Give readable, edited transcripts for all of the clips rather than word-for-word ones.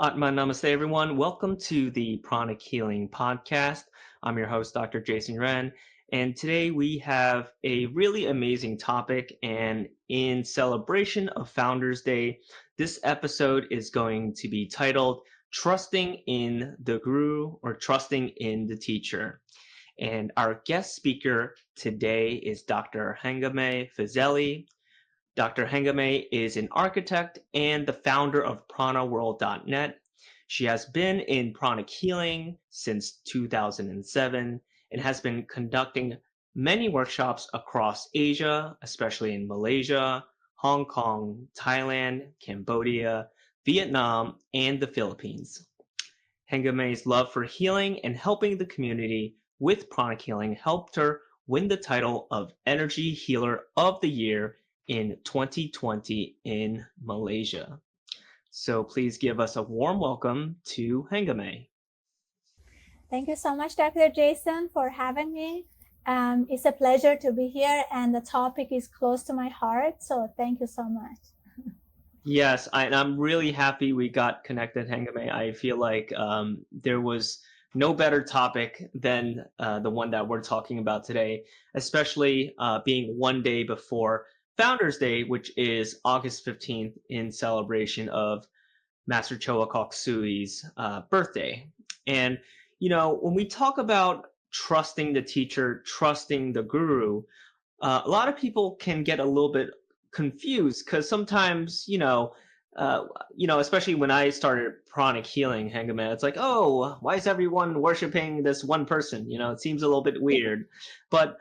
Atman Namaste, everyone. Welcome to the Pranic Healing podcast. I'm your host, Dr. Jason Ren, and today we have a really amazing topic. And in celebration of Founders Day, this episode is going to be titled Trusting in the Guru or Trusting in the Teacher. And our guest speaker today is Dr. Henga Meh Fazeli. Dr. Hengameh is an architect and the founder of pranaworld.net. She has been in pranic healing since 2007 and has been conducting many workshops across Asia, especially in Malaysia, Hong Kong, Thailand, Cambodia, Vietnam, and the Philippines. Hengameh's love for healing and helping the community with pranic healing helped her win the title of Energy Healer of the Year in 2020 in Malaysia. So please give us a warm welcome to Hengameh. Thank you so much, Dr. Jason, for having me. It's a pleasure to be here, and the topic is close to my heart, so thank you so much. Yes, I'm really happy we got connected, Hengameh. I feel like there was no better topic than the one that we're talking about today, especially being one day before Founders Day, which is August 15th, in celebration of Master Choa Kok Sui's birthday. And, when we talk about trusting the teacher, trusting the guru, a lot of people can get a little bit confused because sometimes, especially when I started pranic healing, Hengaman, it's like, oh, why is everyone worshiping this one person? It seems a little bit weird. But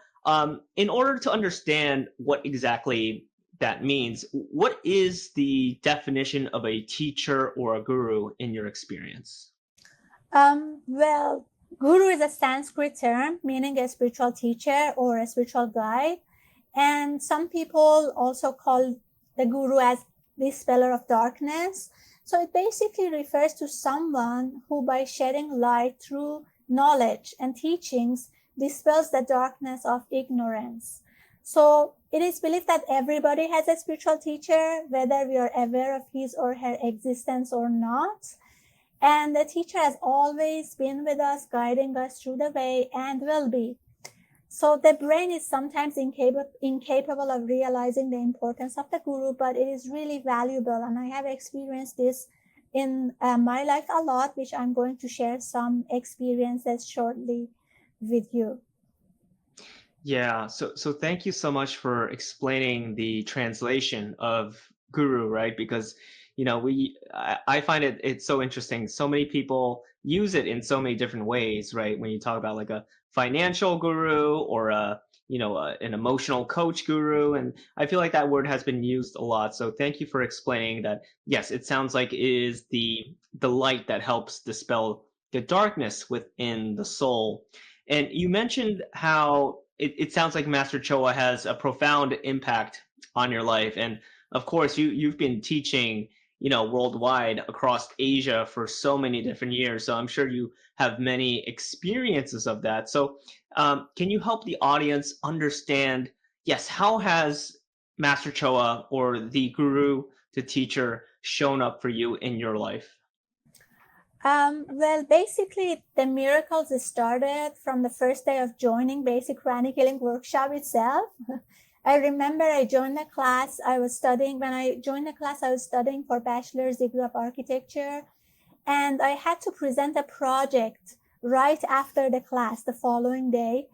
in order to understand what exactly that means, what is the definition of a teacher or a guru in your experience? Well, guru is a Sanskrit term meaning a spiritual teacher or a spiritual guide. And some people also call the guru as dispeller of darkness. So it basically refers to someone who, by shedding light through knowledge and teachings, dispels the darkness of ignorance. So it is believed that everybody has a spiritual teacher, whether we are aware of his or her existence or not. And the teacher has always been with us, guiding us through the way, and will be. So the brain is sometimes incapable of realizing the importance of the guru, but it is really valuable. And I have experienced this in my life a lot, which I'm going to share some experiences shortly with you. Yeah, so thank you so much for explaining the translation of guru, right? Because I find it's so interesting. So many people use it in so many different ways, right? When you talk about like a financial guru or an emotional coach guru, and I feel like that word has been used a lot. So thank you for explaining that. Yes, it sounds like it is the light that helps dispel the darkness within the soul. And you mentioned how it sounds like Master Choa has a profound impact on your life. And of course, you've been teaching, worldwide across Asia for so many different years. So I'm sure you have many experiences of that. So can you help the audience understand, yes, how has Master Choa or the guru, the teacher, shown up for you in your life? Well, basically, the miracles started from the first day of joining basic Pranic Healing workshop itself. I remember I joined the class. When I joined the class, I was studying for bachelor's degree of architecture. And I had to present a project right after the class the following day.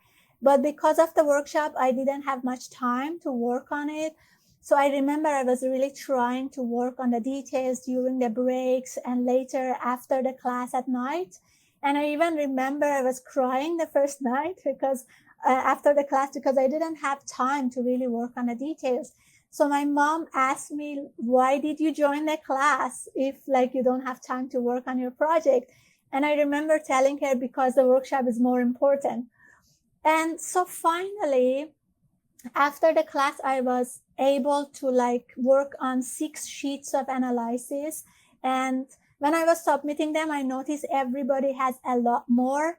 But because of the workshop, I didn't have much time to work on it. So I remember I was really trying to work on the details during the breaks and later after the class at night. And I even remember I was crying the first night because after the class, because I didn't have time to really work on the details. So my mom asked me, why did you join the class if like you don't have time to work on your project? And I remember telling her because the workshop is more important. And so finally, after the class, I was able to like work on 6 sheets of analysis. And when I was submitting them, I noticed everybody has a lot more.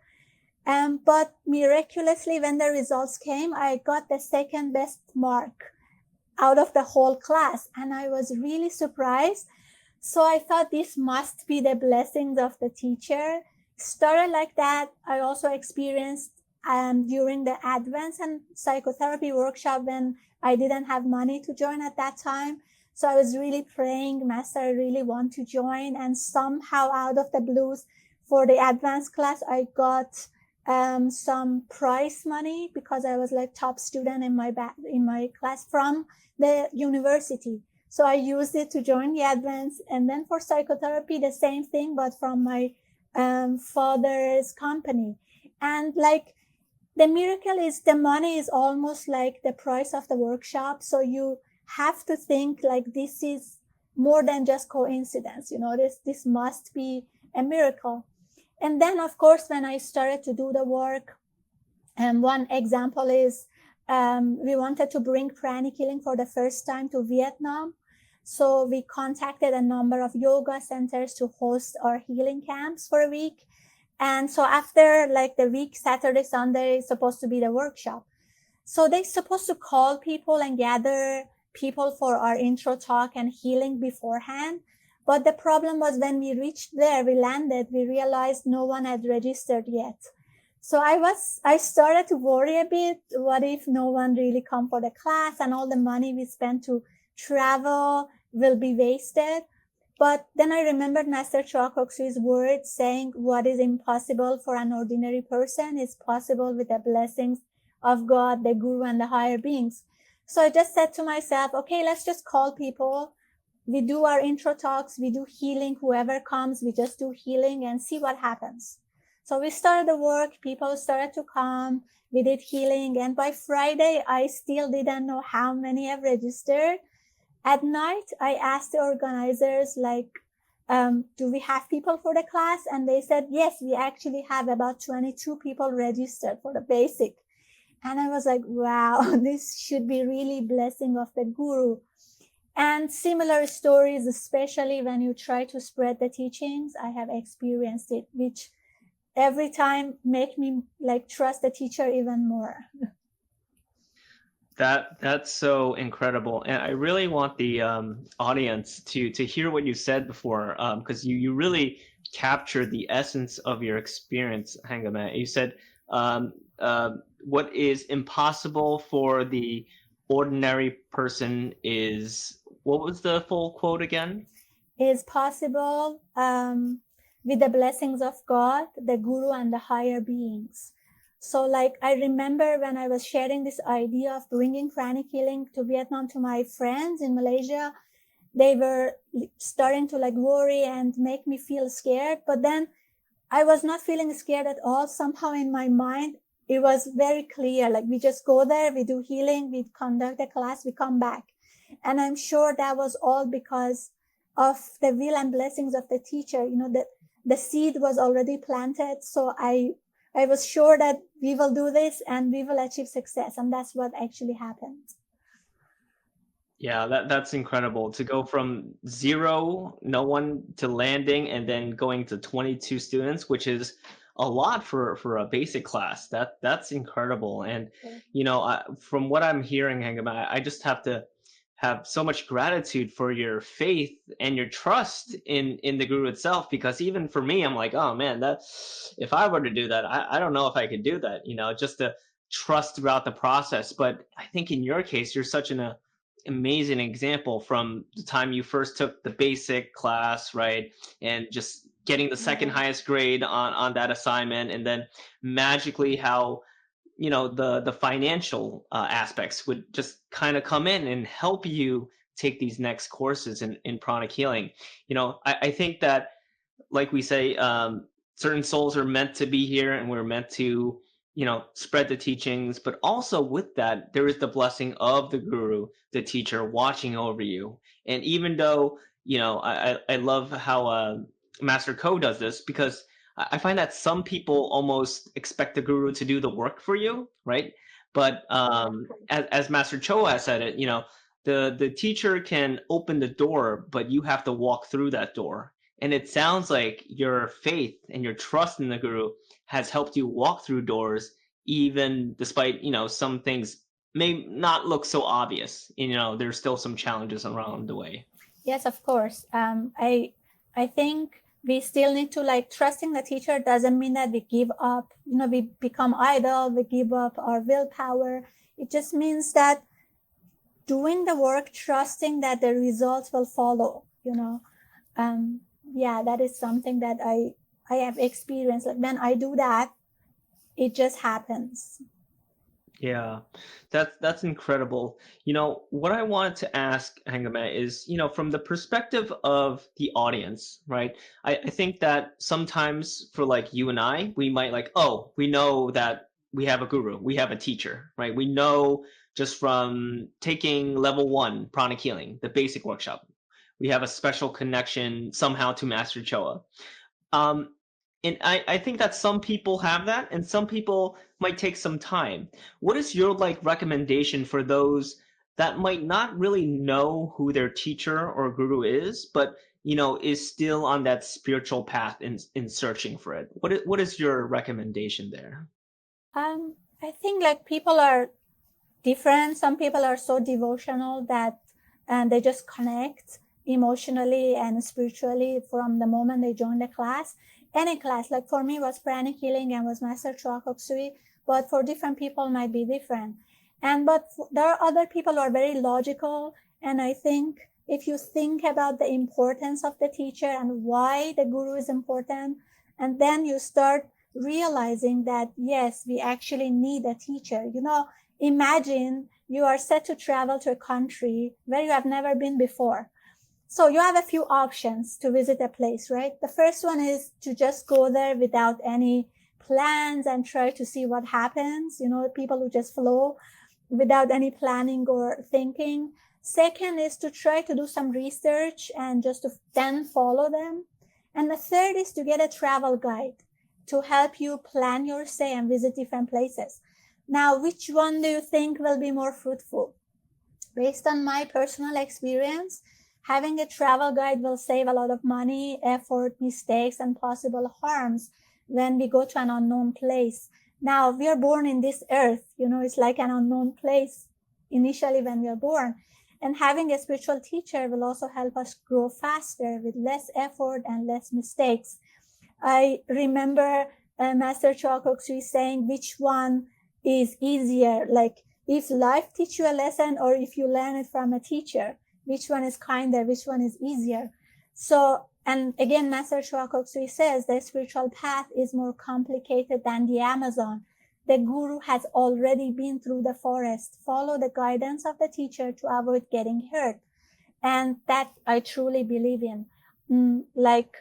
But miraculously, when the results came, I got the second best mark out of the whole class. And I was really surprised. So I thought this must be the blessings of the teacher. Started like that. I also experienced during the advanced and psychotherapy workshop when I didn't have money to join at that time. So I was really praying, Master, I really want to join. And somehow out of the blues for the advanced class, I got some prize money because I was like top student in my class from the university. So I used it to join the advance. And then for psychotherapy, the same thing, but from my father's company. And like the miracle is the money is almost like the price of the workshop. So you have to think like this is more than just coincidence. This must be a miracle. And then of course, when I started to do the work, and one example is we wanted to bring Pranic Healing for the first time to Vietnam. So we contacted a number of yoga centers to host our healing camps for a week. And so after like the week, Saturday, Sunday is supposed to be the workshop. So they're supposed to call people and gather people for our intro talk and healing beforehand. But the problem was when we reached there, we landed, we realized no one had registered yet. So I started to worry a bit. What if no one really come for the class and all the money we spent to travel will be wasted? But then I remembered Master Choa Kok Sui's words saying, what is impossible for an ordinary person is possible with the blessings of God, the Guru, and the higher beings. So I just said to myself, okay, let's just call people. We do our intro talks, we do healing, whoever comes, we just do healing and see what happens. So we started the work, people started to come, we did healing, and by Friday, I still didn't know how many have registered. At night, I asked the organizers, like, do we have people for the class? And they said, yes, we actually have about 22 people registered for the basic. And I was like, wow, this should be really blessing of the Guru. And similar stories, especially when you try to spread the teachings, I have experienced it, which every time make me like trust the teacher even more. That's so incredible, and I really want the audience to hear what you said before, because you really captured the essence of your experience, Hengameh. You said what is impossible for the ordinary person is, what was the full quote again? Is possible with the blessings of God, the Guru, and the higher beings. So like I remember when I was sharing this idea of bringing Pranic Healing to Vietnam to my friends in Malaysia, they were starting to like worry and make me feel scared. But then I was not feeling scared at all. Somehow in my mind, it was very clear. Like we just go there, we do healing, we conduct a class, we come back. And I'm sure that was all because of the will and blessings of the teacher. That the seed was already planted. So I was sure that we will do this and we will achieve success. And that's what actually happened. Yeah, that's incredible to go from zero, no one, to landing and then going to 22 students, which is a lot for a basic class. That's incredible. And from what I'm hearing, Hangama, I just have to have so much gratitude for your faith and your trust in the guru itself, because even for me, I'm like, oh man, that if I were to do that, I don't know if I could do that, just to trust throughout the process. But I think in your case, you're such an amazing example from the time you first took the basic class, right? And just getting the second highest grade on that assignment, and then magically how the financial aspects would just kind of come in and help you take these next courses in pranic healing. I think that, like we say, certain souls are meant to be here, and we're meant to spread the teachings, but also with that there is the blessing of the guru, the teacher, watching over you. And even though I love how Master Ko does this, because I find that some people almost expect the guru to do the work for you, right? But as Master Choa said it, the teacher can open the door, but you have to walk through that door. And it sounds like your faith and your trust in the guru has helped you walk through doors, even despite some things may not look so obvious. There's still some challenges around the way. Yes, of course. I think we still need to like trusting the teacher doesn't mean that we give up, we become idle, we give up our willpower. It just means that doing the work, trusting that the results will follow. Um, yeah, that is something that I have experienced. Like when I do that, it just happens. Yeah, that's incredible. What I wanted to ask Hangame is, from the perspective of the audience, right? I think that sometimes for like you and I, we might like, oh, we know that we have a guru, we have a teacher, right? We know just from taking level one pranic healing, the basic workshop, we have a special connection somehow to Master Choa. Um, and I think that some people have that, and some people might take some time. What is your like recommendation for those that might not really know who their teacher or guru is, but is still on that spiritual path in searching for it? What is your recommendation there? I think like people are different. Some people are so devotional that and they just connect emotionally and spiritually from the moment they join the class. Any class, like for me was Pranic Healing and was Master Choa Kok Sui, but for different people might be different. There are other people who are very logical, and I think if you think about the importance of the teacher and why the guru is important, and then you start realizing that yes, we actually need a teacher. Imagine you are set to travel to a country where you have never been before. So you have a few options to visit a place, right? The first one is to just go there without any plans and try to see what happens. People who just flow without any planning or thinking. Second is to try to do some research and just to then follow them. And the third is to get a travel guide to help you plan your stay and visit different places. Now, which one do you think will be more fruitful? Based on my personal experience, having a travel guide will save a lot of money, effort, mistakes, and possible harms when we go to an unknown place. Now, we are born in this earth, it's like an unknown place initially when we are born. And having a spiritual teacher will also help us grow faster with less effort and less mistakes. I remember Master Choa Kok Sui saying which one is easier, like if life teach you a lesson or if you learn it from a teacher, which one is kinder, which one is easier. So, and again, Master Choa Kok Sui says the spiritual path is more complicated than the Amazon. The guru has already been through the forest. Follow the guidance of the teacher to avoid getting hurt. And that I truly believe in. Like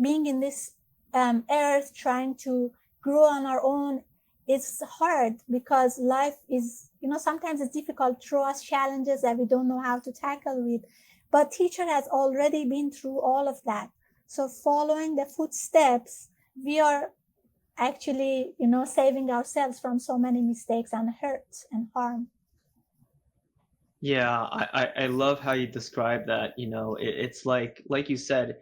being in this earth trying to grow on our own is hard because life is, sometimes it's difficult, throw us challenges that we don't know how to tackle with. But teacher has already been through all of that. So following the footsteps, we are actually, saving ourselves from so many mistakes and hurts and harm. Yeah, I love how you describe that. It's like you said,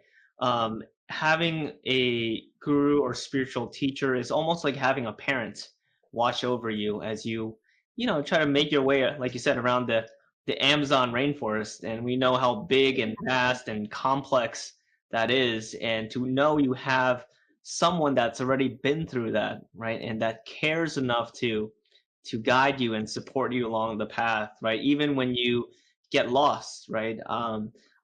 having a guru or spiritual teacher is almost like having a parent watch over you as try to make your way, like you said, around the Amazon rainforest. And we know how big and vast and complex that is. And to know you have someone that's already been through that, right? And that cares enough to guide you and support you along the path, right? Even when you get lost, right?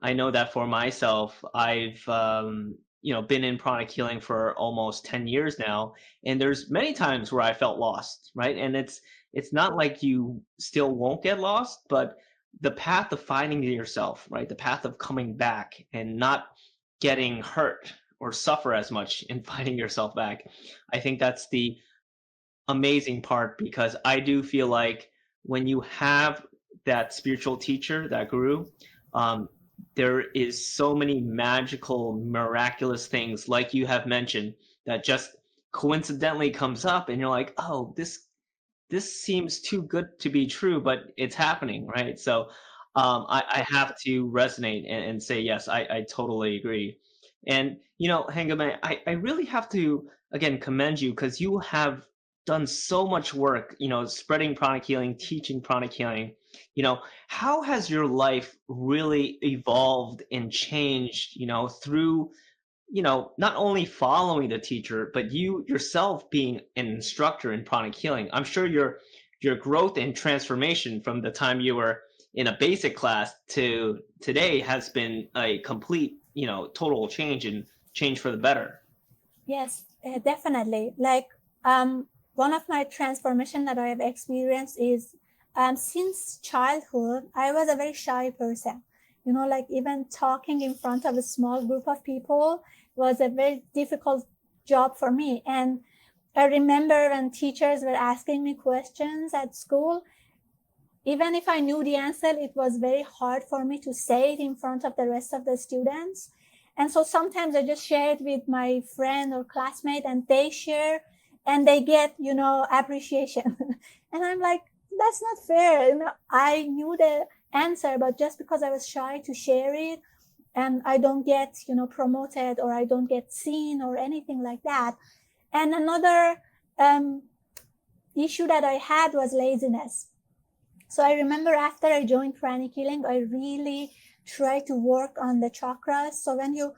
I know that for myself, I've been in pranic healing for almost 10 years now, and there's many times where I felt lost, right? And it's not like you still won't get lost, but the path of finding yourself, right? The path of coming back and not getting hurt or suffer as much in finding yourself back. I think that's the amazing part, because I do feel like when you have that spiritual teacher, that guru, um, there is so many magical, miraculous things, like you have mentioned, that just coincidentally comes up, and you're like, oh, this seems too good to be true, but it's happening, right? So I have to resonate and say yes, I totally agree. And Hengame, I really have to again commend you, because you have done so much work, spreading pranic healing, teaching pranic healing, How has your life really evolved and changed, through not only following the teacher, but you yourself being an instructor in pranic healing? I'm sure your growth and transformation from the time you were in a basic class to today has been a complete, total change and change for the better. Yes, definitely. Like one of my transformation that I have experienced is since childhood, I was a very shy person. Like even talking in front of a small group of people was a very difficult job for me. And I remember when teachers were asking me questions at school, even if I knew the answer, it was very hard for me to say it in front of the rest of the students. And so sometimes I just share it with my friend or classmate and they share and they get, appreciation. And I'm like, that's not fair. I knew the answer, but just because I was shy to share it and I don't get, promoted or I don't get seen or anything like that. And another issue that I had was laziness. So I remember after I joined Pranic Healing, I really tried to work on the chakras. So when you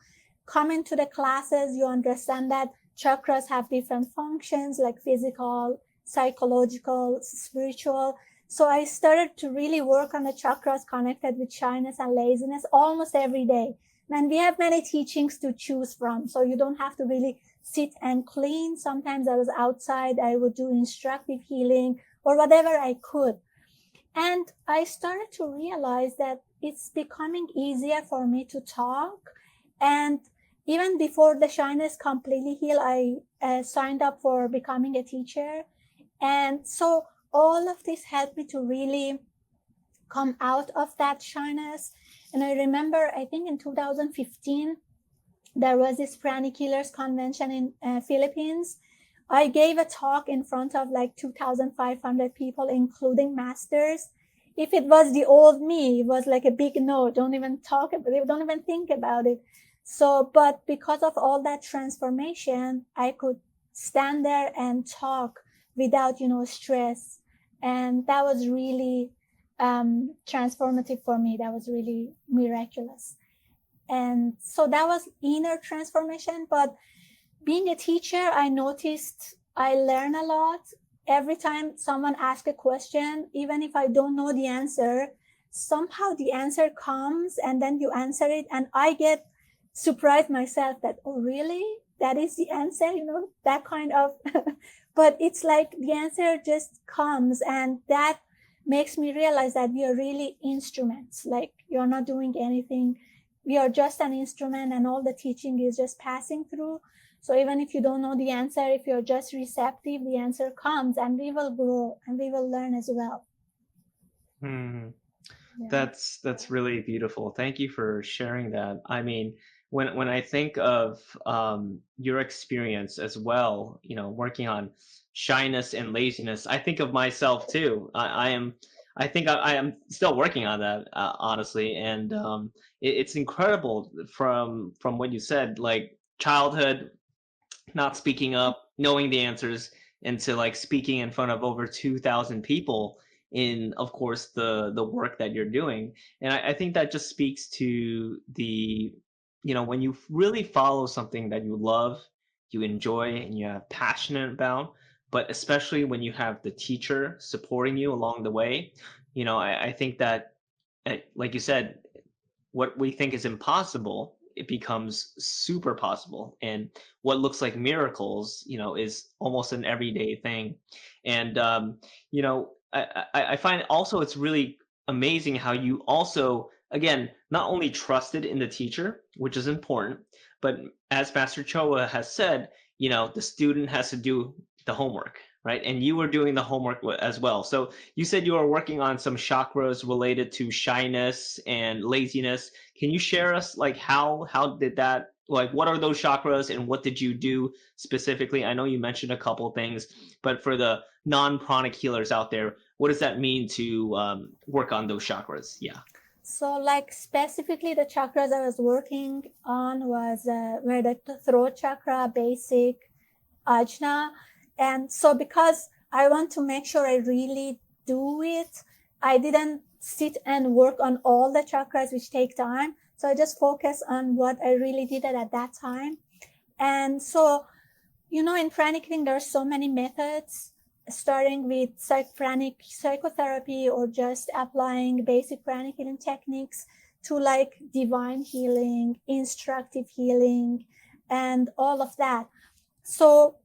come into the classes, you understand that chakras have different functions like physical, psychological, spiritual. So I started to really work on the chakras connected with shyness and laziness almost every day. And we have many teachings to choose from. So you don't have to really sit and clean. Sometimes I was outside, I would do instructive healing or whatever I could. And I started to realize that it's becoming easier for me to talk. And even before the shyness completely healed, I signed up for becoming a teacher. And so all of this helped me to really come out of that shyness. And I remember, I think in 2015, there was this Pranic Healers Convention in Philippines. I gave a talk in front of like 2,500 people, including masters. If it was the old me, it was like a big no, don't even talk about it, don't even think about it. So, but because of all that transformation, I could stand there and talk without, stress. And that was really transformative for me. That was really miraculous. And so that was inner transformation. But being a teacher, I noticed I learn a lot. Every time someone asks a question, even if I don't know the answer, somehow the answer comes and then you answer it. And I get surprised myself that, oh, really? That is the answer, that kind of, but it's like the answer just comes, and that makes me realize that we are really instruments. Like you're not doing anything. We are just an instrument and all the teaching is just passing through. So even if you don't know the answer, if you're just receptive, the answer comes and we will grow and we will learn as well. Yeah. That's really beautiful. Thank you for sharing that. I mean, when I think of your experience as well, working on shyness and laziness, I think of myself too. I think I am still working on that, honestly, and it's incredible from what you said, like childhood, not speaking up, knowing the answers, into like speaking in front of over 2,000 people in, of course, the work that you're doing. And I think that just speaks to the, when you really follow something that you love, you enjoy, and you have passionate about, but especially when you have the teacher supporting you along the way, I think that, like you said, what we think is impossible, it becomes super possible, and what looks like miracles, is almost an everyday thing. And I find also it's really amazing how you also, again, not only trusted in the teacher, which is important, but as Master Choa has said, the student has to do the homework, right? And you were doing the homework as well. So you said you were working on some chakras related to shyness and laziness. Can you share us like how did that, like what are those chakras and what did you do specifically? I know you mentioned a couple things, but for the non-pranic healers out there, what does that mean to work on those chakras? Yeah. So like specifically the chakras I was working on was where the throat chakra, basic, ajna. And so because I want to make sure I really do it, I didn't sit and work on all the chakras, which take time. So I just focused on what I really did at that time. And so, in pranic healing, there are so many methods, starting with pranic psychotherapy or just applying basic pranic healing techniques to like divine healing, instructive healing, and all of that. So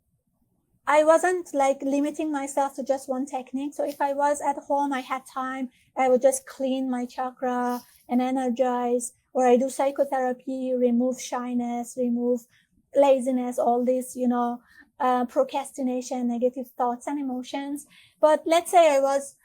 I wasn't like limiting myself to just one technique. So if I was at home, I had time, I would just clean my chakra and energize, or I do psychotherapy, remove shyness, remove laziness, all this, procrastination, negative thoughts and emotions. But let's say I was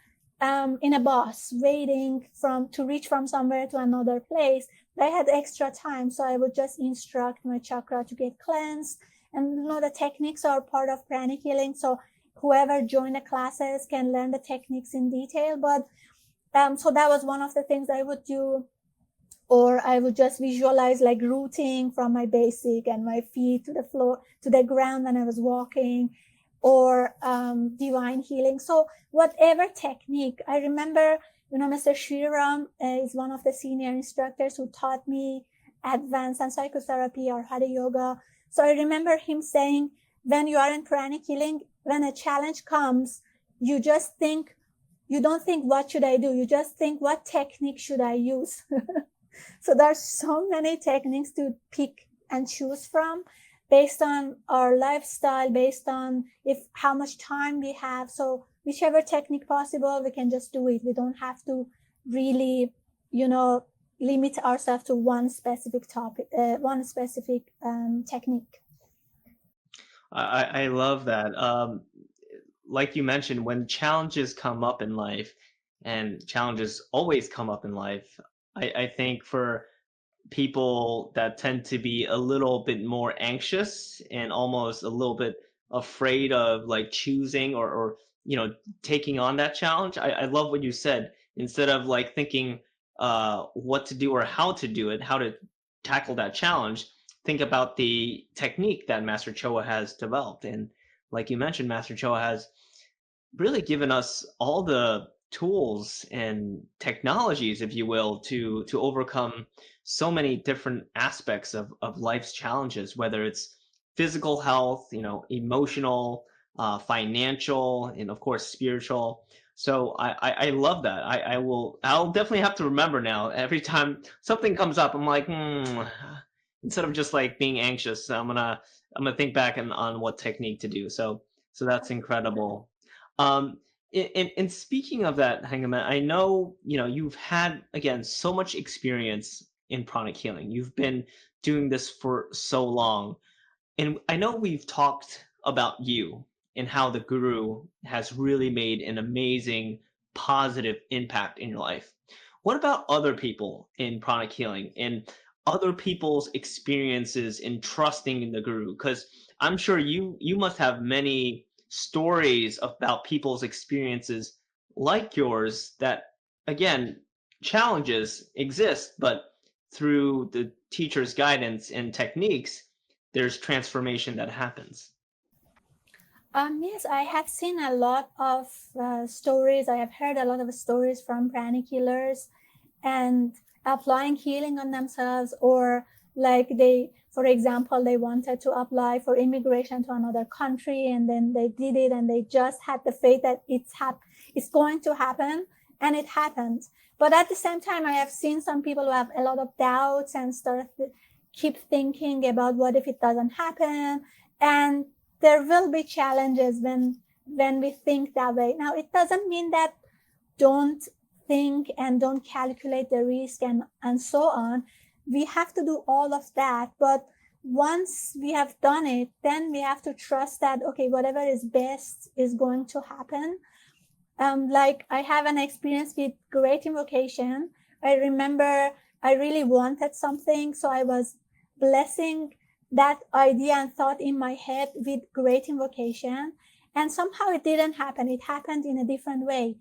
in a bus waiting to reach from somewhere to another place. I had extra time, so I would just instruct my chakra to get cleansed. And the techniques are part of pranic healing, so whoever joined the classes can learn the techniques in detail. But so that was one of the things I would do. Or I would just visualize like rooting from my basic and my feet to the floor, to the ground when I was walking, or divine healing. So whatever technique, I remember, Mr. Shriram is one of the senior instructors who taught me advanced and psychotherapy or Hatha yoga. So I remember him saying, when you are in pranic healing, when a challenge comes, you don't think, what should I do? You just think, what technique should I use? So there's so many techniques to pick and choose from based on our lifestyle, based on how much time we have. So whichever technique possible, we can just do it. We don't have to really, limit ourselves to one specific topic, one specific technique. I love that. Like you mentioned, when challenges come up in life, and challenges always come up in life, I think for people that tend to be a little bit more anxious and almost a little bit afraid of like choosing or taking on that challenge, I love what you said. Instead of like thinking what to do or how to do it, how to tackle that challenge, think about the technique that Master Choa has developed. And like you mentioned, Master Choa has really given us all the tools and technologies, if you will, to overcome so many different aspects of life's challenges, whether it's physical health, emotional, financial, and of course spiritual. So I love that. I'll definitely have to remember now. Every time something comes up, I'm like, instead of just like being anxious, I'm gonna think back on what technique to do. So that's incredible. Um, and speaking of that, Hengameh, I know you've had again so much experience in pranic healing. You've been doing this for so long, and I know we've talked about you and how the guru has really made an amazing positive impact in your life. What about other people in pranic healing and other people's experiences in trusting in the guru? Because I'm sure you must have many stories about people's experiences like yours that, again, challenges exist, but through the teacher's guidance and techniques, there's transformation that happens. Yes, I have seen a lot of stories. I have heard a lot of stories from pranic healers and applying healing on themselves, or like for example, they wanted to apply for immigration to another country, and then they did it, and they just had the faith that it's going to happen, and it happened. But at the same time, I have seen some people who have a lot of doubts and keep thinking about what if it doesn't happen, and there will be challenges when we think that way. Now, it doesn't mean that don't think and don't calculate the risk and so on. We have to do all of that. But once we have done it, then we have to trust that, okay, whatever is best is going to happen. Like I have an experience with great invocation. I remember I really wanted something, so I was blessing that idea and thought in my head with great invocation, and somehow it didn't happen. It happened in a different way.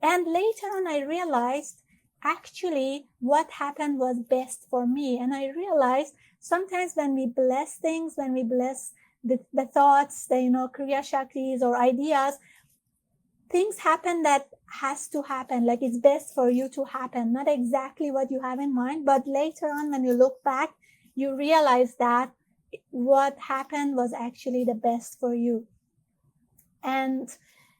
And later on, I realized actually what happened was best for me. And I realized sometimes when we bless things, when we bless the thoughts, the Kriya Shaktis or ideas, things happen that has to happen, like it's best for you to happen, not exactly what you have in mind, but later on when you look back, you realize that what happened was actually the best for you. And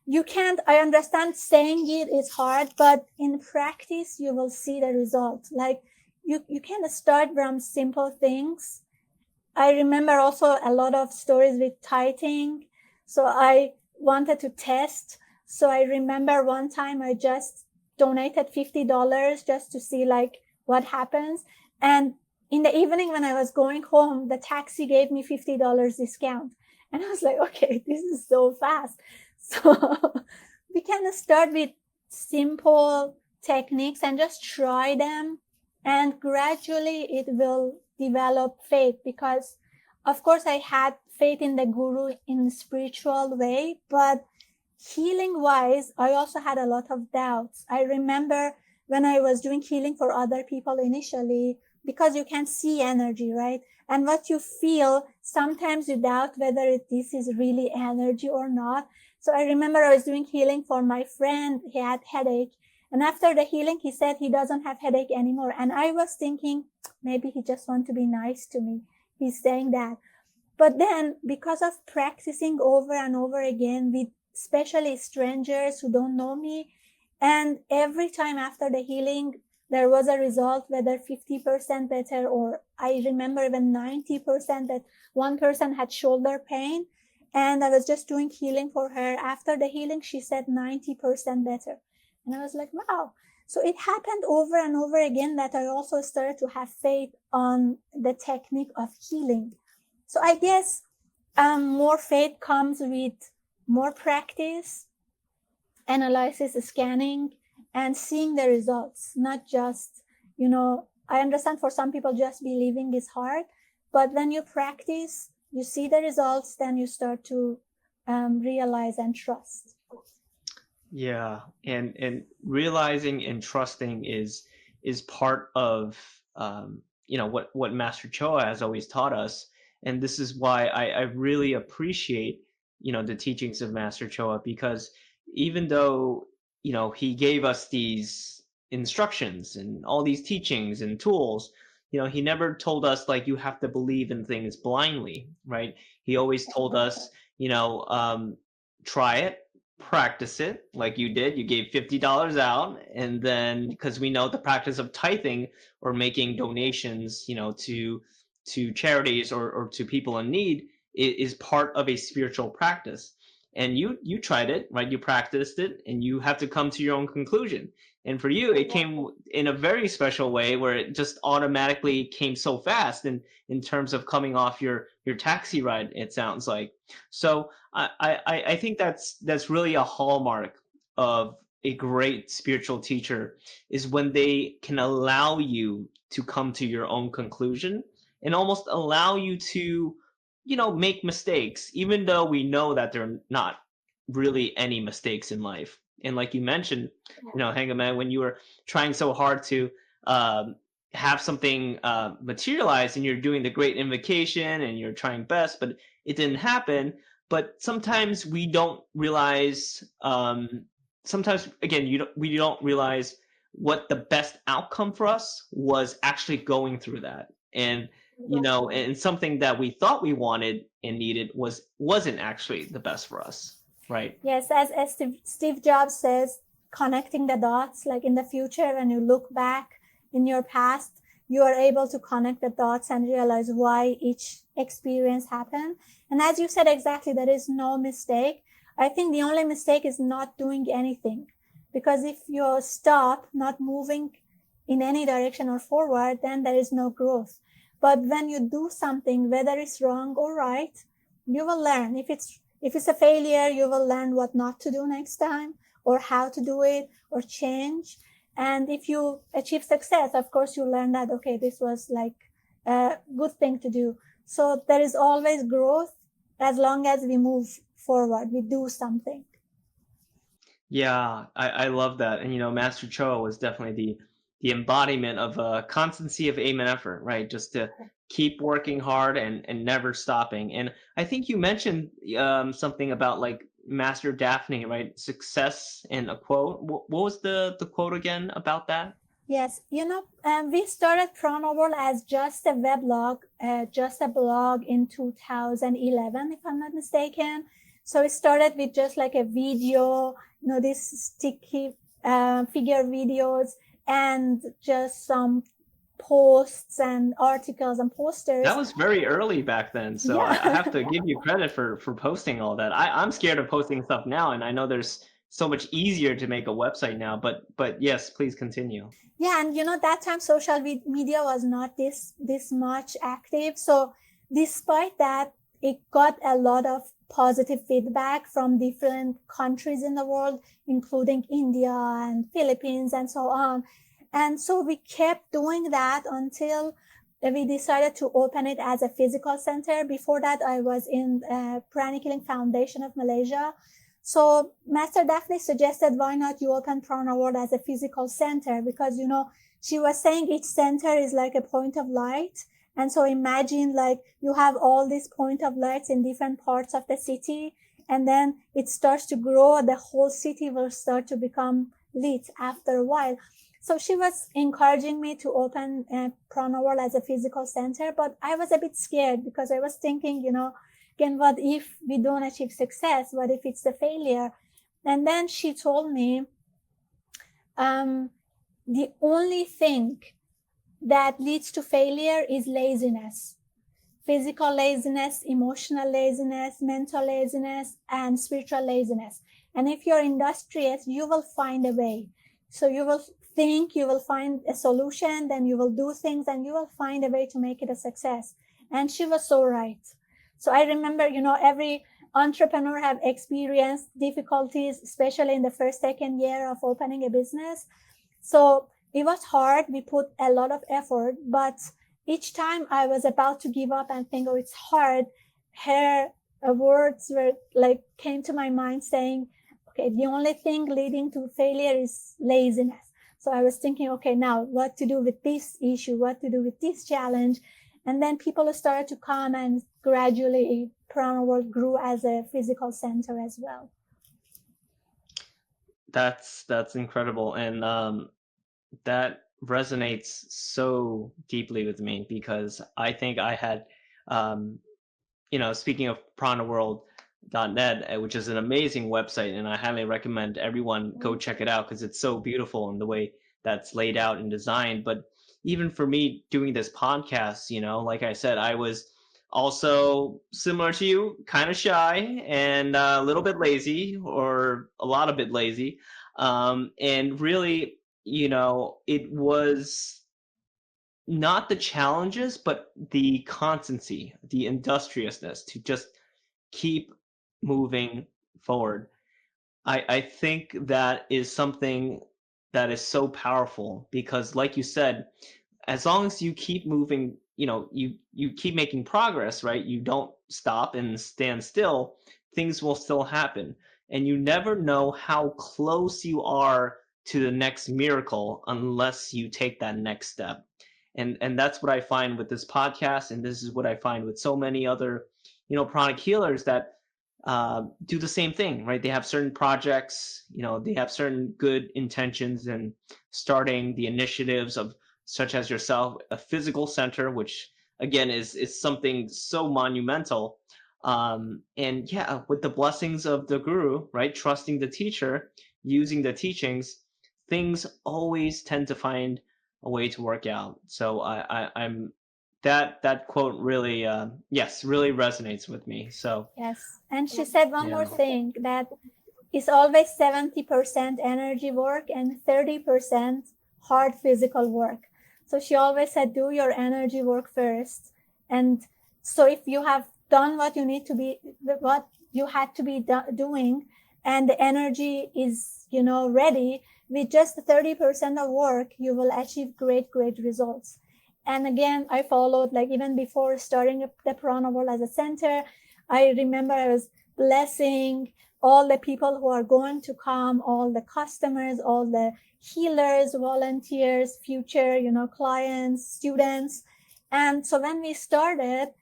you can't, I understand saying it is hard, but in practice you will see the result. Like you can start from simple things. I remember also a lot of stories with tithing. So I wanted to test. So I remember one time I just donated $50 just to see like what happens. And in the evening when I was going home, the taxi gave me $50 discount. And I was like, okay, this is so fast. So we can start with simple techniques and just try them. And gradually it will develop faith, because of course I had faith in the guru in a spiritual way, but healing wise, I also had a lot of doubts. I remember when I was doing healing for other people initially, because you can see energy, right? And what you feel, sometimes you doubt whether this is really energy or not. So I remember I was doing healing for my friend. He had headache. And after the healing, he said he doesn't have headache anymore. And I was thinking, maybe he just wants to be nice to me. He's saying that. But then because of practicing over and over again with especially strangers who don't know me, and every time after the healing, there was a result, whether 50% better, or I remember even 90%, that one person had shoulder pain. And I was just doing healing for her. After the healing, she said 90% better. And I was like, wow. So it happened over and over again that I also started to have faith on the technique of healing. So I guess more faith comes with more practice, analysis, scanning, and seeing the results, not just, I understand for some people just believing is hard, but when you practice, you see the results, then you start to realize and trust. Yeah, and realizing and trusting is part of what Master Choa has always taught us, and this is why I really appreciate the teachings of Master Choa, because even though he gave us these instructions and all these teachings and tools, he never told us like you have to believe in things blindly, right? He always told us, try it, practice it like you did. You gave $50 out, and then because we know the practice of tithing or making donations, to charities or to people in need is part of a spiritual practice. And you tried it, right? You practiced it, and you have to come to your own conclusion. And for you, it came in a very special way where it just automatically came so fast, and in terms of coming off your taxi ride, it sounds like. So I think that's really a hallmark of a great spiritual teacher, is when they can allow you to come to your own conclusion and almost allow you to make mistakes, even though we know that they're not really any mistakes in life. And like you mentioned, Hengameh, when you were trying so hard to have something materialize, and you're doing the great invocation and you're trying best, but it didn't happen. But sometimes we don't realize. Sometimes again, we don't realize what the best outcome for us was actually going through that. And and something that we thought we wanted and needed wasn't actually the best for us, right? Yes, as Steve Jobs says, connecting the dots, like in the future, when you look back in your past, you are able to connect the dots and realize why each experience happened. And as you said exactly, there is no mistake. I think the only mistake is not doing anything. Because if you stop not moving in any direction or forward, then there is no growth. But when you do something, whether it's wrong or right, you will learn. If it's a failure, you will learn what not to do next time, or how to do it, or change. And if you achieve success, of course, you learn that, okay, this was like a good thing to do. So there is always growth as long as we move forward, we do something. Yeah, I love that. And Master Choa was definitely the embodiment of constancy of aim and effort, right? Just to keep working hard and never stopping. And I think you mentioned something about like Master Daphne, right? Success in a quote. What was the quote again about that? Yes, we started Prana World as just a weblog, just a blog in 2011, if I'm not mistaken. So it started with just like a video, these sticky figure videos, and just some posts and articles and posters. That was very early back then, so I Yeah. have to give you credit for posting all that. I'm scared of posting stuff now, and I know there's so much easier to make a website now. But yes, please continue. Yeah, and that time social media was not this much active. So despite that, it got a lot of positive feedback from different countries in the world, including India and Philippines and so on. And so we kept doing that until we decided to open it as a physical center. Before that, I was in Pranic Healing Foundation of Malaysia. So Master Daphne suggested, why not you open Prana World as a physical center? Because, she was saying each center is like a point of light. And so imagine like you have all these point of lights in different parts of the city, and then it starts to grow. The whole city will start to become lit after a while. So she was encouraging me to open Prana World as a physical center, but I was a bit scared because I was thinking, again, what if we don't achieve success? What if it's a failure? And then she told me, the only thing that leads to failure is laziness. Physical laziness, emotional laziness, mental laziness, and spiritual laziness. And if you're industrious, you will find a way. So you will think, you will find a solution, then you will do things, and you will find a way to make it a success. And she was so right. So I remember, every entrepreneur have experienced difficulties, especially in the first, second year of opening a business. So it was hard. We put a lot of effort, but each time I was about to give up and think, oh, it's hard, her words were like came to my mind saying, okay, the only thing leading to failure is laziness. So I was thinking, okay, now what to do with this issue, what to do with this challenge. And then people started to come, and gradually Prana World grew as a physical center as well. That's incredible, and that resonates so deeply with me because I think I had, speaking of pranaworld.net, which is an amazing website, and I highly recommend everyone go check it out because it's so beautiful in the way that's laid out and designed. But even for me doing this podcast, like I said, I was also similar to you, kind of shy and a little bit lazy, or a lot of bit lazy. And really, it was not the challenges, but the constancy, the industriousness to just keep moving forward. I think that is something that is so powerful because, like you said, as long as you keep moving, you keep making progress, right? You don't stop and stand still, things will still happen. And you never know how close you are to the next miracle unless you take that next step. And that's what I find with this podcast, and this is what I find with so many other, pranic healers that do the same thing, right? They have certain projects, they have certain good intentions and starting the initiatives of, such as yourself, a physical center, which again is something so monumental. And yeah, with the blessings of the guru, right? Trusting the teacher, using the teachings, things always tend to find a way to work out. So I'm that quote really, yes, really resonates with me. So Yes. And she said one yeah. more thing, that it's always 70% energy work and 30% hard physical work. So she always said, do your energy work first. And so if you have done what you need to be, what you had to be doing, and the energy is, ready, with just 30% of work, you will achieve great, great results. And again, I followed, like even before starting the Prana World as a center, I remember I was blessing all the people who are going to come, all the customers, all the healers, volunteers, future, clients, students. And so when we started,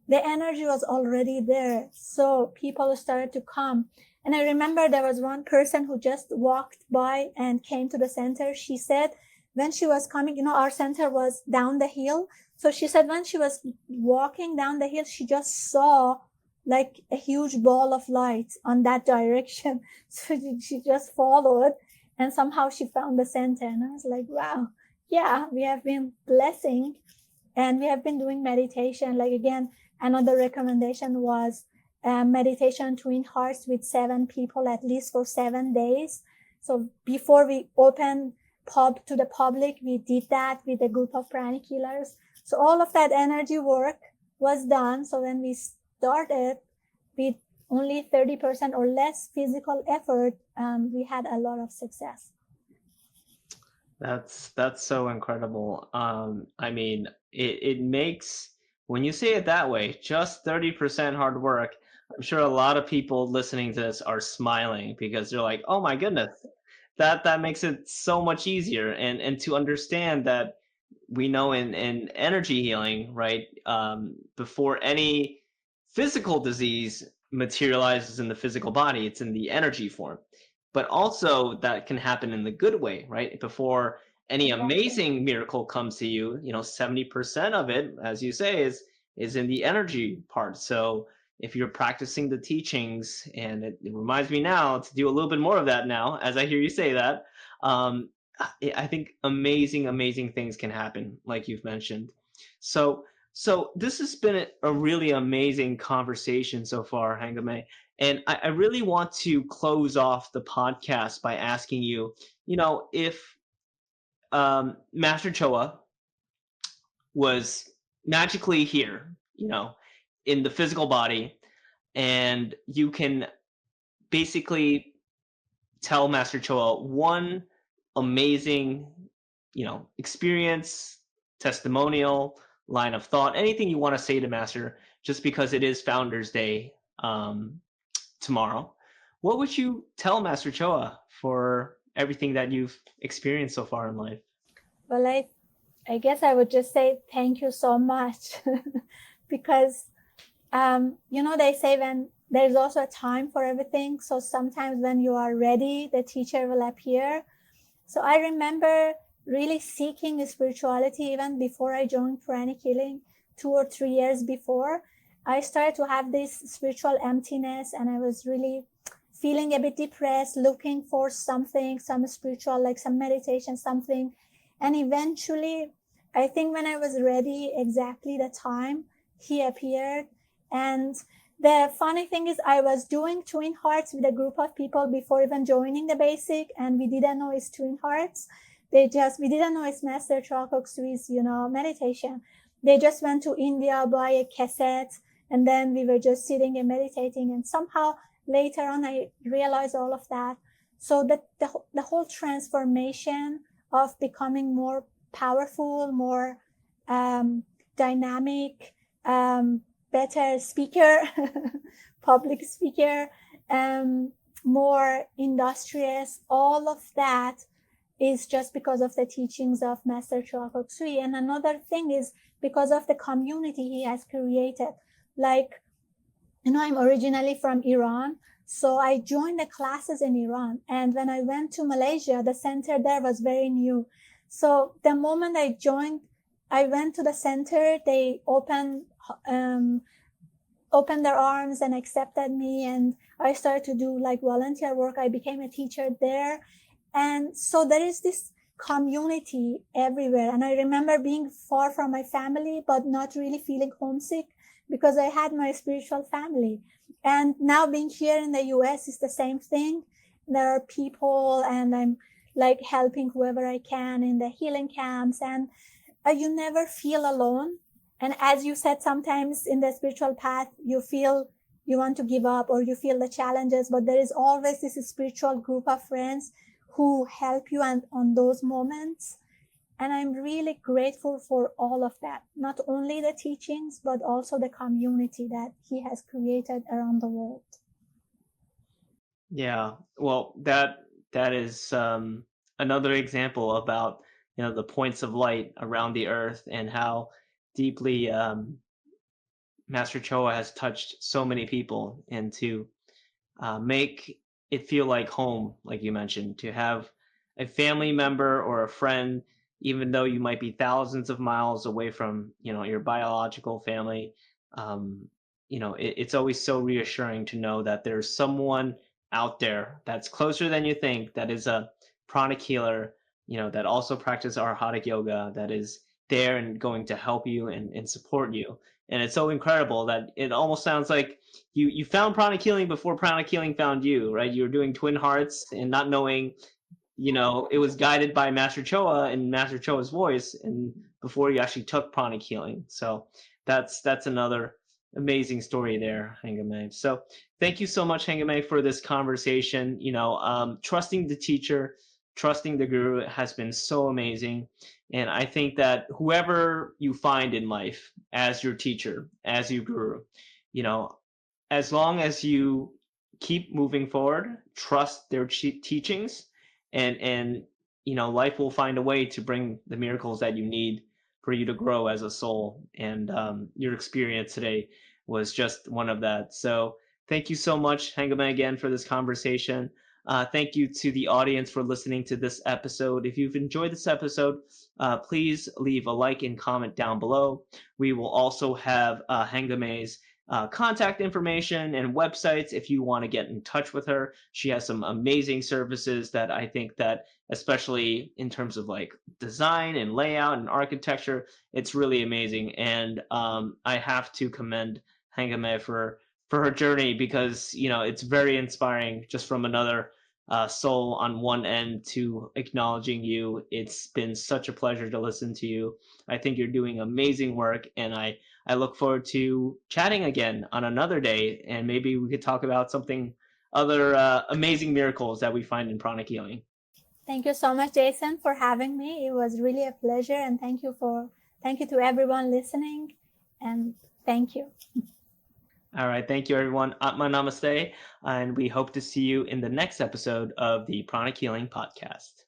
the energy was already there. So people started to come. And I remember there was one person who just walked by and came to the center. She said when she was coming, our center was down the hill. So she said when she was walking down the hill, she just saw like a huge ball of light on that direction. So she just followed and somehow she found the center. And I was like, wow, yeah, we have been blessing and we have been doing meditation. Like again, another recommendation was meditation twin hearts with 7 people at least for 7 days. So before we opened to the public, we did that with a group of pranic healers. So all of that energy work was done. So when we started with only 30% or less physical effort, we had a lot of success. That's so incredible. I mean, it makes, when you say it that way, just 30% hard work. I'm sure a lot of people listening to this are smiling because they're like, "Oh my goodness, that makes it so much easier." And to understand that we know in energy healing, right? Before any physical disease materializes in the physical body, it's in the energy form. But also that can happen in the good way, right? Before any Exactly. amazing miracle comes to you, 70% of it, as you say, is in the energy part. So if you're practicing the teachings, and it reminds me now to do a little bit more of that now, as I hear you say that, um, I think amazing things can happen, like you've mentioned. So this has been a really amazing conversation so far, Hengameh. And I really want to close off the podcast by asking you, if Master Choa was magically here, in the physical body, and you can basically tell Master Choa one amazing, experience, testimonial, line of thought, anything you want to say to Master, just because it is Founders Day tomorrow. What would you tell Master Choa for everything that you've experienced so far in life? Well, I guess I would just say thank you so much because they say when there's also a time for everything. So sometimes when you are ready, the teacher will appear. So I remember really seeking spirituality even before I joined Pranic Healing, 2 or 3 years before. I started to have this spiritual emptiness and I was really feeling a bit depressed, looking for something, some spiritual, like some meditation, something. And eventually, I think when I was ready, exactly the time, he appeared. And the funny thing is I was doing twin hearts with a group of people before even joining the basic, and we didn't know it's twin hearts. We didn't know it's Master Choa Kok Sui's, meditation. They just went to India, buy a cassette, and then we were just sitting and meditating. And somehow later on, I realized all of that. So that the whole transformation of becoming more powerful, more dynamic, better speaker, public speaker, more industrious, all of that is just because of the teachings of Master Choa Kok Sui. And another thing is because of the community he has created. Like, I'm originally from Iran. So I joined the classes in Iran. And when I went to Malaysia, the center there was very new. So the moment I went to the center, they opened their arms and accepted me. And I started to do like volunteer work. I became a teacher there. And so there is this community everywhere. And I remember being far from my family, but not really feeling homesick because I had my spiritual family. And now being here in the US is the same thing. There are people and I'm like helping whoever I can in the healing camps, and you never feel alone. And as you said, sometimes in the spiritual path, you feel you want to give up or you feel the challenges, but there is always this spiritual group of friends who help you on those moments. And I'm really grateful for all of that, not only the teachings, but also the community that he has created around the world. Yeah, well, that is another example about the points of light around the earth, and how deeply Master Choa has touched so many people, and to make it feel like home, like you mentioned, to have a family member or a friend, even though you might be thousands of miles away from, your biological family. Um, it's always so reassuring to know that there's someone out there that's closer than you think, that is a pranic healer, that also practice arhatic yoga, that is there and going to help you and support you. And it's so incredible that it almost sounds like you found pranic healing before pranic healing found you, right? You were doing twin hearts and not knowing, it was guided by Master Choa and Master Choa's voice, and before you actually took pranic healing. So that's another amazing story there, Hengameh. So thank you so much, Hengameh, for this conversation. Trusting the teacher, trusting the guru has been so amazing. And I think that whoever you find in life as your teacher, as your guru, you know, as long as you keep moving forward, trust their teachings, and life will find a way to bring the miracles that you need for you to grow as a soul. And your experience today was just one of that. So thank you so much, Hangama, again for this conversation. Thank you to the audience for listening to this episode. If you've enjoyed this episode, please leave a like and comment down below. We will also have Hangameh's contact information and websites if you want to get in touch with her. She has some amazing services that I think that, especially in terms of like design and layout and architecture, it's really amazing. And I have to commend Hengameh for her journey, because it's very inspiring, just from another soul on one end to acknowledging you. It's been such a pleasure to listen to you. I think you're doing amazing work, and I look forward to chatting again on another day, and maybe we could talk about something other amazing miracles that we find in pranic healing. Thank you so much, Jason, for having me. It was really a pleasure, and thank you to everyone listening, and thank you. All right, thank you, everyone. Atma Namaste, and we hope to see you in the next episode of the Pranic Healing Podcast.